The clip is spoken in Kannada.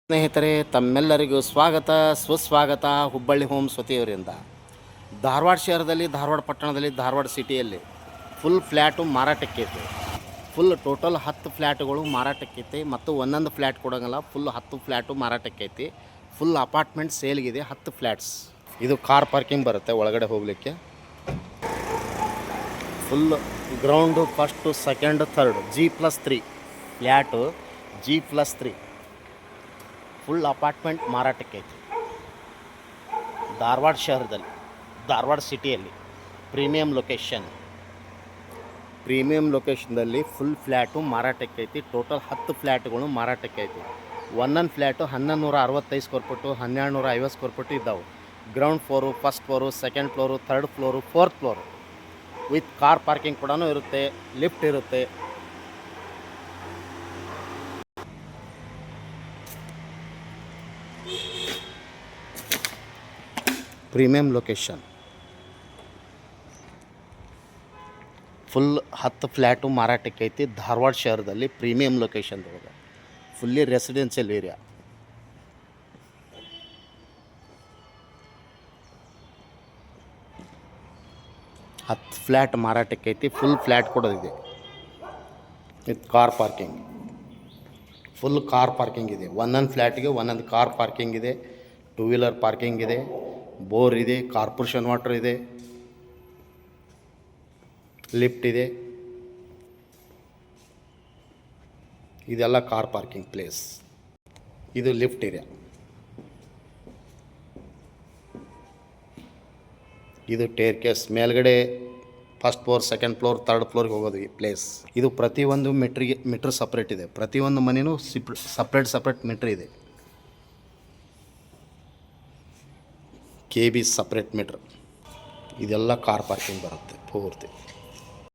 ಸ್ನೇಹಿತರೆ, ತಮ್ಮೆಲ್ಲರಿಗೂ ಸ್ವಾಗತ ಸುಸ್ವಾಗತ. ಹುಬ್ಬಳ್ಳಿ ಹೋಮ್ ಸ್ವತಿಯವರಿಂದ. ಧಾರವಾಡ ಶಹರದಲ್ಲಿ, ಧಾರವಾಡ ಪಟ್ಟಣದಲ್ಲಿ, ಧಾರವಾಡ ಸಿಟಿಯಲ್ಲಿ ಫುಲ್ ಫ್ಲ್ಯಾಟು ಮಾರಾಟಕ್ಕೈತೆ. ಫುಲ್ ಟೋಟಲ್ 10 ಫ್ಲ್ಯಾಟುಗಳು ಮಾರಾಟಕ್ಕೈತೆ ಮತ್ತು ಒಂದೊಂದು ಫ್ಲ್ಯಾಟ್ ಕೊಡೋಂಗಿಲ್ಲ. ಫುಲ್ 10 ಫ್ಲ್ಯಾಟು ಮಾರಾಟಕ್ಕೈತಿ. ಫುಲ್ ಅಪಾರ್ಟ್ಮೆಂಟ್ ಸೇಲ್ಗಿದೆ. 10 ಫ್ಲ್ಯಾಟ್ಸ್. ಇದು ಕಾರ್ ಪಾರ್ಕಿಂಗ್ ಬರುತ್ತೆ ಒಳಗಡೆ ಹೋಗಲಿಕ್ಕೆ. Full ground first, second, third G+3 flat. G+3 full apartment ಮಾರಾಟಕ್ಕೈತಿ. ಧಾರವಾಡ ಶಹರದಲ್ಲಿ, ಧಾರವಾಡ ಸಿಟಿಯಲ್ಲಿ ಪ್ರೀಮಿಯಂ ಲೊಕೇಶನ್ದಲ್ಲಿ ಫುಲ್ ಫ್ಲ್ಯಾಟು ಮಾರಾಟಕ್ಕೈತಿ. ಟೋಟಲ್ 10 ಫ್ಲ್ಯಾಟ್ಗಳು ಮಾರಾಟಕ್ಕೈತಿ. ಒಂದೊಂದು flat 1165 square feet, 1250 square feet ಇದ್ದಾವೆ. Ground floor, first floor, second floor, third floor, fourth floor with car parking ಕೂಡ ಇರುತ್ತೆ. ಲಿಫ್ಟ್ ಇರುತ್ತೆ. Premium location. ಫುಲ್ 10 ಫ್ಲ್ಯಾಟು ಮಾರಾಟಕ್ಕೈತಿ. ಧಾರವಾಡ ಶಹರದಲ್ಲಿ ಪ್ರೀಮಿಯಂ ಲೊಕೇಶನ್ದೊಳಗೆ ಫುಲ್ಲಿ ರೆಸಿಡೆನ್ಷಿಯಲ್ ಏರಿಯಾ. ಹತ್ತು ಫ್ಲ್ಯಾಟ್ ಮಾರಾಟಕ್ಕೈತಿ. ಫುಲ್ ಫ್ಲ್ಯಾಟ್ ಕೊಡೋದಿದೆ with car parking. Full car parking ಇದೆ. ಒಂದೊಂದು ಫ್ಲ್ಯಾಟಿಗೆ ಒಂದೊಂದು ಕಾರ್ ಪಾರ್ಕಿಂಗ್ ಇದೆ. 2 ವೀಲರ್ ಪಾರ್ಕಿಂಗ್ ಇದೆ. ಬೋರ್ ಇದೆ. ಕಾರ್ಪೊರೇಷನ್ ವಾಟರ್ ಇದೆ. ಲಿಫ್ಟ್ ಇದೆ. ಇದೆಲ್ಲ ಕಾರ್ ಪಾರ್ಕಿಂಗ್ ಪ್ಲೇಸ್. ಇದು ಲಿಫ್ಟ್ ಏರಿಯಾ. ಇದು ಟೇರ್ ಕೇಸ್. ಮೇಲ್ಗಡೆ first floor, second floor, third ಫ್ಲೋರ್ಗೆ ಹೋಗೋದು ಈ ಪ್ಲೇಸ್. ಇದು ಪ್ರತಿಯೊಂದು ಮೀಟ್ರ್ ಸಪ್ರೇಟ್ ಇದೆ. ಪ್ರತಿಯೊಂದು ಮನೆಯೂ ಸಪ್ರೇಟ್ ಮೀಟ್ರ್ ಇದೆ. KB separate meter. ಇದೆಲ್ಲ ಕಾರ್ ಪಾರ್ಕಿಂಗ್ ಬರುತ್ತೆ ಪೂರ್ತಿ.